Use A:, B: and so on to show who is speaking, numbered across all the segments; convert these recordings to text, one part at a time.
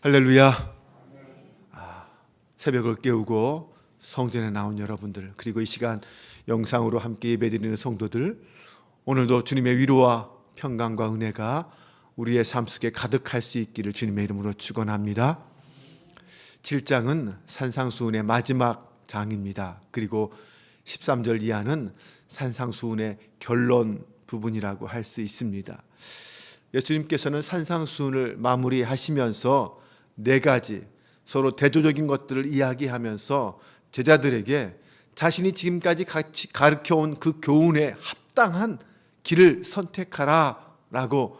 A: 할렐루야. 새벽을 깨우고 성전에 나온 여러분들, 그리고 이 시간 영상으로 함께 예배드리는 성도들, 오늘도 주님의 위로와 평강과 은혜가 우리의 삶 속에 가득할 수 있기를 주님의 이름으로 축원합니다. 7장은 산상수훈의 마지막 장입니다. 그리고 13절 이하는 산상수훈의 결론 부분이라고 할 수 있습니다. 예수님께서는 산상수훈을 마무리하시면서 네 가지 서로 대조적인 것들을 이야기하면서 제자들에게 자신이 지금까지 같이 가르쳐온 그 교훈에 합당한 길을 선택하라 라고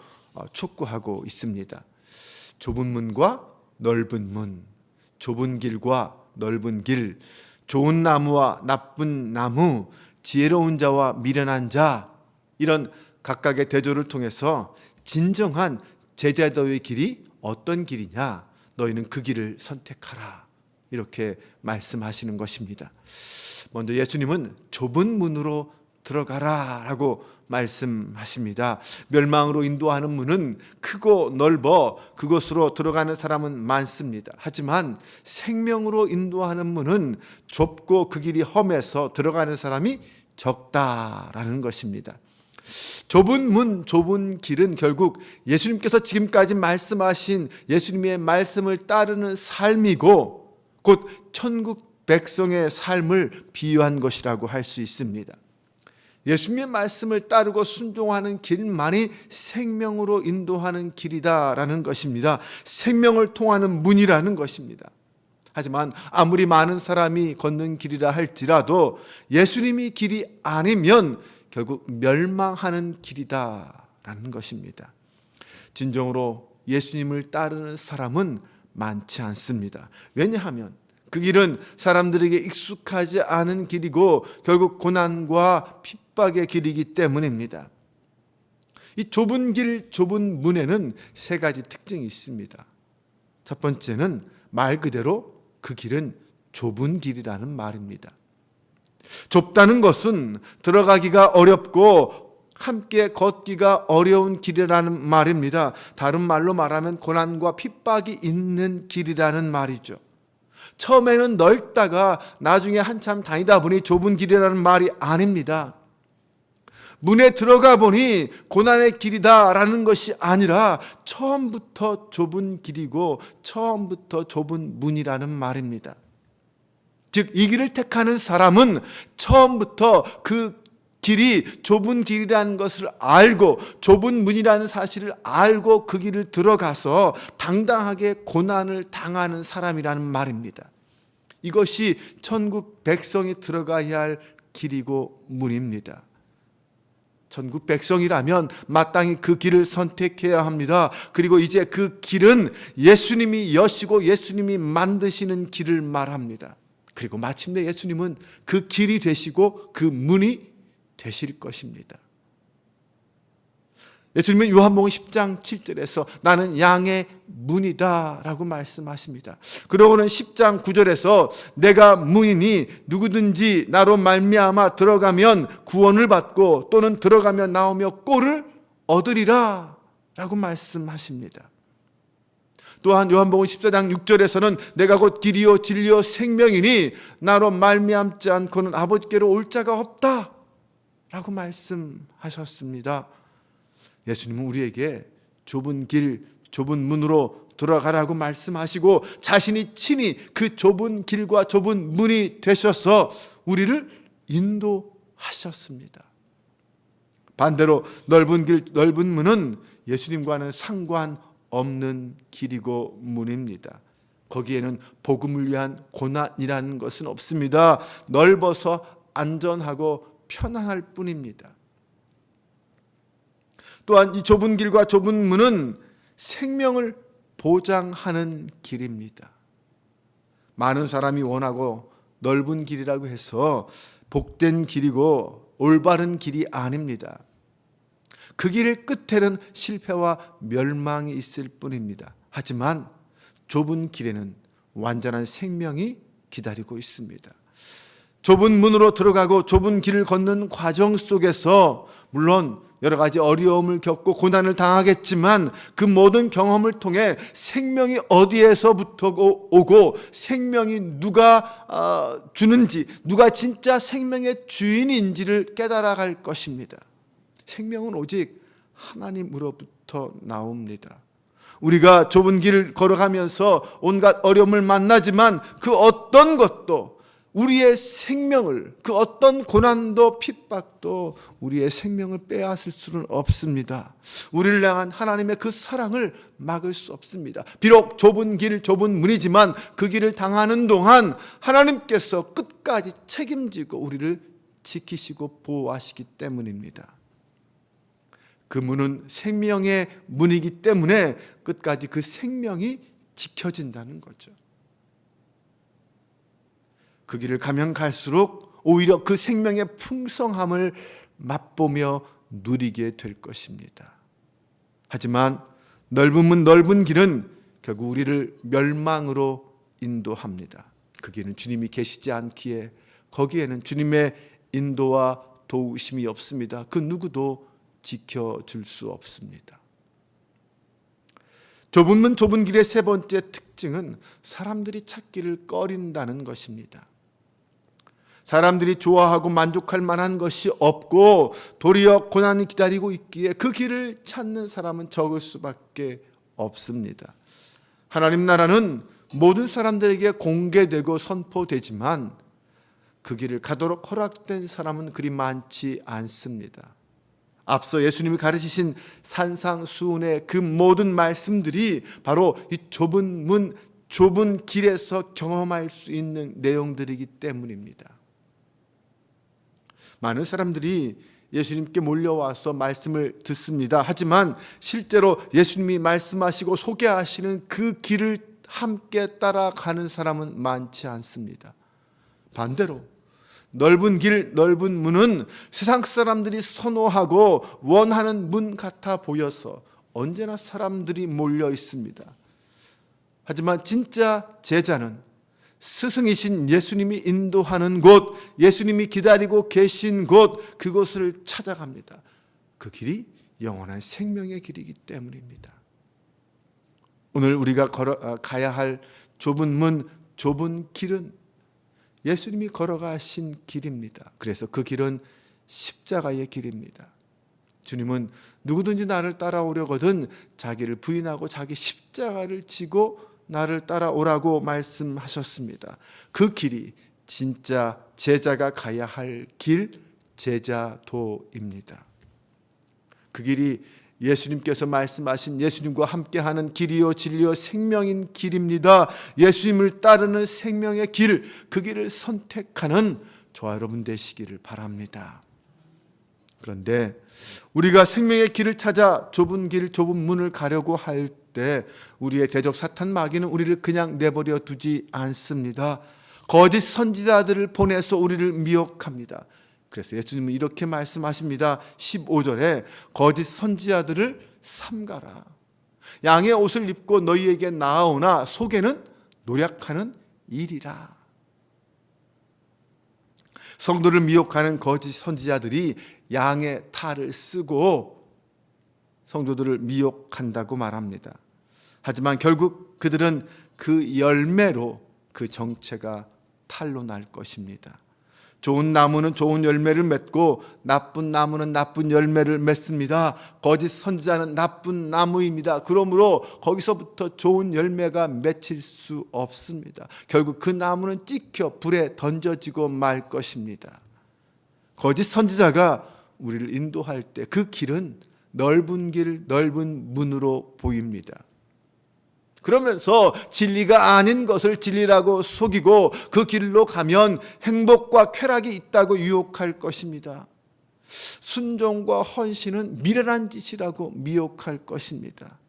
A: 촉구하고 있습니다. 좁은 문과 넓은 문, 좁은 길과 넓은 길, 좋은 나무와 나쁜 나무, 지혜로운 자와 미련한 자, 이런 각각의 대조를 통해서 진정한 제자도의 길이 어떤 길이냐, 너희는 그 길을 선택하라, 이렇게 말씀하시는 것입니다. 먼저 예수님은 좁은 문으로 들어가라 라고 말씀하십니다. 멸망으로 인도하는 문은 크고 넓어 그곳으로 들어가는 사람은 많습니다. 하지만 생명으로 인도하는 문은 좁고 그 길이 험해서 들어가는 사람이 적다라는 것입니다. 좁은 문, 좁은 길은 결국 예수님께서 지금까지 말씀하신 예수님의 말씀을 따르는 삶이고 곧 천국 백성의 삶을 비유한 것이라고 할 수 있습니다. 예수님의 말씀을 따르고 순종하는 길만이 생명으로 인도하는 길이다라는 것입니다. 생명을 통하는 문이라는 것입니다. 하지만 아무리 많은 사람이 걷는 길이라 할지라도 예수님이 길이 아니면 결국 멸망하는 길이다라는 것입니다. 진정으로 예수님을 따르는 사람은 많지 않습니다. 왜냐하면 그 길은 사람들에게 익숙하지 않은 길이고 결국 고난과 핍박의 길이기 때문입니다. 이 좁은 길, 좁은 문에는 세 가지 특징이 있습니다. 첫 번째는 말 그대로 그 길은 좁은 길이라는 말입니다. 좁다는 것은 들어가기가 어렵고 함께 걷기가 어려운 길이라는 말입니다. 다른 말로 말하면 고난과 핍박이 있는 길이라는 말이죠. 처음에는 넓다가 나중에 한참 다니다 보니 좁은 길이라는 말이 아닙니다. 문에 들어가 보니 고난의 길이다라는 것이 아니라 처음부터 좁은 길이고 처음부터 좁은 문이라는 말입니다. 즉, 이 길을 택하는 사람은 처음부터 그 길이 좁은 길이라는 것을 알고 좁은 문이라는 사실을 알고 그 길을 들어가서 당당하게 고난을 당하는 사람이라는 말입니다. 이것이 천국 백성이 들어가야 할 길이고 문입니다. 천국 백성이라면 마땅히 그 길을 선택해야 합니다. 그리고 이제 그 길은 예수님이 여시고 예수님이 만드시는 길을 말합니다. 그리고 마침내 예수님은 그 길이 되시고 그 문이 되실 것입니다. 예수님은 요한복음 10장 7절에서 나는 양의 문이다 라고 말씀하십니다. 그러고는 10장 9절에서 내가 문이니 누구든지 나로 말미암아 들어가면 구원을 받고 또는 들어가면 나오며 꼴을 얻으리라 라고 말씀하십니다. 또한 요한복음 14장 6절에서는 내가 곧 길이요 진리요 생명이니 나로 말미암지 않고는 아버지께로 올 자가 없다 라고 말씀하셨습니다. 예수님은 우리에게 좁은 길, 좁은 문으로 들어가라고 말씀하시고 자신이 친히 그 좁은 길과 좁은 문이 되셔서 우리를 인도하셨습니다. 반대로 넓은 길, 넓은 문은 예수님과는 상관없는 길이고 문입니다. 거기에는 복음을 위한 고난이라는 것은 없습니다. 넓어서 안전하고 편안할 뿐입니다. 또한 이 좁은 길과 좁은 문은 생명을 보장하는 길입니다. 많은 사람이 원하고 넓은 길이라고 해서 복된 길이고 올바른 길이 아닙니다. 그 길의 끝에는 실패와 멸망이 있을 뿐입니다. 하지만 좁은 길에는 완전한 생명이 기다리고 있습니다. 좁은 문으로 들어가고 좁은 길을 걷는 과정 속에서 물론 여러 가지 어려움을 겪고 고난을 당하겠지만 그 모든 경험을 통해 생명이 어디에서부터 오고 생명이 누가 주는지, 누가 진짜 생명의 주인인지를 깨달아갈 것입니다. 생명은 오직 하나님으로부터 나옵니다. 우리가 좁은 길을 걸어가면서 온갖 어려움을 만나지만 그 어떤 것도 우리의 생명을, 그 어떤 고난도 핍박도 우리의 생명을 빼앗을 수는 없습니다. 우리를 향한 하나님의 그 사랑을 막을 수 없습니다. 비록 좁은 길, 좁은 문이지만 그 길을 당하는 동안 하나님께서 끝까지 책임지고 우리를 지키시고 보호하시기 때문입니다. 그 문은 생명의 문이기 때문에 끝까지 그 생명이 지켜진다는 거죠. 그 길을 가면 갈수록 오히려 그 생명의 풍성함을 맛보며 누리게 될 것입니다. 하지만 넓은 문, 넓은 길은 결국 우리를 멸망으로 인도합니다. 그 길은 주님이 계시지 않기에 거기에는 주님의 인도와 도우심이 없습니다. 그 누구도 지켜줄 수 없습니다. 좁은 문, 좁은 길의 세 번째 특징은 사람들이 찾기를 꺼린다는 것입니다. 사람들이 좋아하고 만족할 만한 것이 없고 도리어 고난이 기다리고 있기에 그 길을 찾는 사람은 적을 수밖에 없습니다. 하나님 나라는 모든 사람들에게 공개되고 선포되지만 그 길을 가도록 허락된 사람은 그리 많지 않습니다. 앞서 예수님이 가르치신 산상수훈의 그 모든 말씀들이 바로 이 좁은 문, 좁은 길에서 경험할 수 있는 내용들이기 때문입니다. 많은 사람들이 예수님께 몰려와서 말씀을 듣습니다. 하지만 실제로 예수님이 말씀하시고 소개하시는 그 길을 함께 따라가는 사람은 많지 않습니다. 반대로 넓은 길, 넓은 문은 세상 사람들이 선호하고 원하는 문 같아 보여서 언제나 사람들이 몰려 있습니다. 하지만 진짜 제자는 스승이신 예수님이 인도하는 곳, 예수님이 기다리고 계신 곳, 그곳을 찾아갑니다. 그 길이 영원한 생명의 길이기 때문입니다. 오늘 우리가 가야 할 좁은 문, 좁은 길은 예수님이 걸어가신 길입니다. 그래서 그 길은 십자가의 길입니다. 주님은 누구든지 나를 따라오려거든 자기를 부인하고 자기 십자가를 지고 나를 따라오라고 말씀하셨습니다. 그 길이 진짜 제자가 가야 할 길, 제자도입니다. 그 길이 예수님께서 말씀하신 예수님과 함께하는 길이요 진리요 생명인 길입니다. 예수님을 따르는 생명의 길, 그 길을 선택하는 저와 여러분 되시기를 바랍니다. 그런데 우리가 생명의 길을 찾아 좁은 길, 좁은 문을 가려고 할 때 우리의 대적 사탄 마귀는 우리를 그냥 내버려 두지 않습니다. 거짓 선지자들을 보내서 우리를 미혹합니다. 그래서 예수님은 이렇게 말씀하십니다. 15절에 거짓 선지자들을 삼가라. 양의 옷을 입고 너희에게 나아오나 속에는 노략하는 일이라. 성도를 미혹하는 거짓 선지자들이 양의 탈을 쓰고 성도들을 미혹한다고 말합니다. 하지만 결국 그들은 그 열매로 그 정체가 탈로 날 것입니다. 좋은 나무는 좋은 열매를 맺고 나쁜 나무는 나쁜 열매를 맺습니다. 거짓 선지자는 나쁜 나무입니다. 그러므로 거기서부터 좋은 열매가 맺힐 수 없습니다. 결국 그 나무는 찍혀 불에 던져지고 말 것입니다. 거짓 선지자가 우리를 인도할 때 그 길은 넓은 길, 넓은 문으로 보입니다. 그러면서 진리가 아닌 것을 진리라고 속이고 그 길로 가면 행복과 쾌락이 있다고 유혹할 것입니다. 순종과 헌신은 미련한 짓이라고 미혹할 것입니다.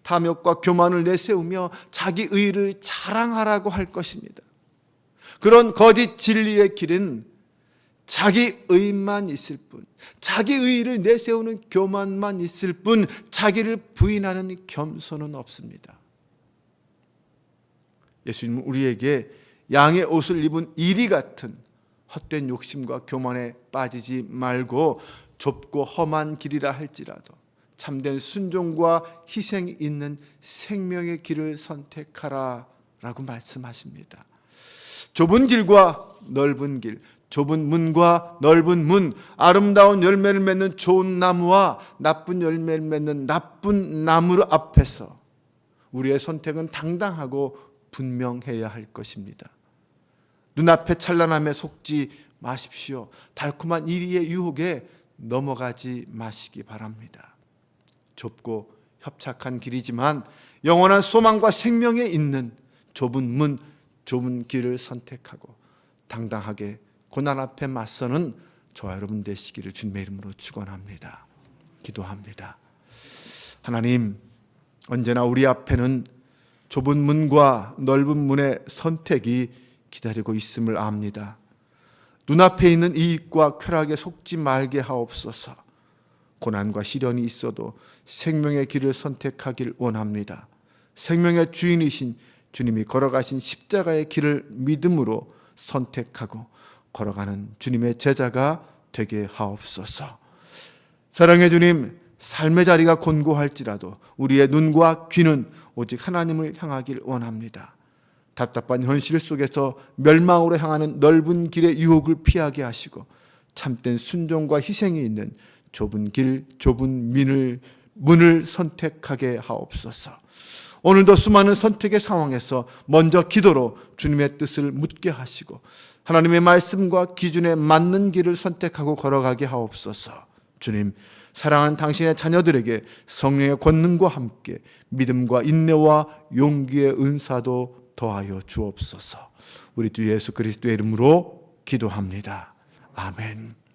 A: 탐욕과 교만을 내세우며 자기 의를 자랑하라고 할 것입니다. 그런 거짓 진리의 길은 자기 의만 있을 뿐, 자기 의를 내세우는 교만만 있을 뿐, 자기를 부인하는 겸손은 없습니다. 예수님은 우리에게 양의 옷을 입은 이리 같은 헛된 욕심과 교만에 빠지지 말고 좁고 험한 길이라 할지라도 참된 순종과 희생이 있는 생명의 길을 선택하라 라고 말씀하십니다. 좁은 길과 넓은 길, 좁은 문과 넓은 문, 아름다운 열매를 맺는 좋은 나무와 나쁜 열매를 맺는 나쁜 나무 앞에서 우리의 선택은 당당하고 분명해야 할 것입니다. 눈앞의 찬란함에 속지 마십시오. 달콤한 이리의 유혹에 넘어가지 마시기 바랍니다. 좁고 협착한 길이지만 영원한 소망과 생명에 있는 좁은 문, 좁은 길을 선택하고 당당하게 고난 앞에 맞서는 저와 여러분 되시기를 주님의 이름으로 축원합니다. 기도합니다. 하나님, 언제나 우리 앞에는 좁은 문과 넓은 문의 선택이 기다리고 있음을 압니다. 눈앞에 있는 이익과 쾌락에 속지 말게 하옵소서. 고난과 시련이 있어도 생명의 길을 선택하길 원합니다. 생명의 주인이신 주님이 걸어가신 십자가의 길을 믿음으로 선택하고 걸어가는 주님의 제자가 되게 하옵소서. 사랑의 주님, 삶의 자리가 곤고할지라도 우리의 눈과 귀는 오직 하나님을 향하길 원합니다. 답답한 현실 속에서 멸망으로 향하는 넓은 길의 유혹을 피하게 하시고 참된 순종과 희생이 있는 좁은 길, 좁은 문을 선택하게 하옵소서. 오늘도 수많은 선택의 상황에서 먼저 기도로 주님의 뜻을 묻게 하시고 하나님의 말씀과 기준에 맞는 길을 선택하고 걸어가게 하옵소서. 주님, 사랑하는 당신의 자녀들에게 성령의 권능과 함께 믿음과 인내와 용기의 은사도 더하여 주옵소서. 우리 주 예수 그리스도의 이름으로 기도합니다. 아멘.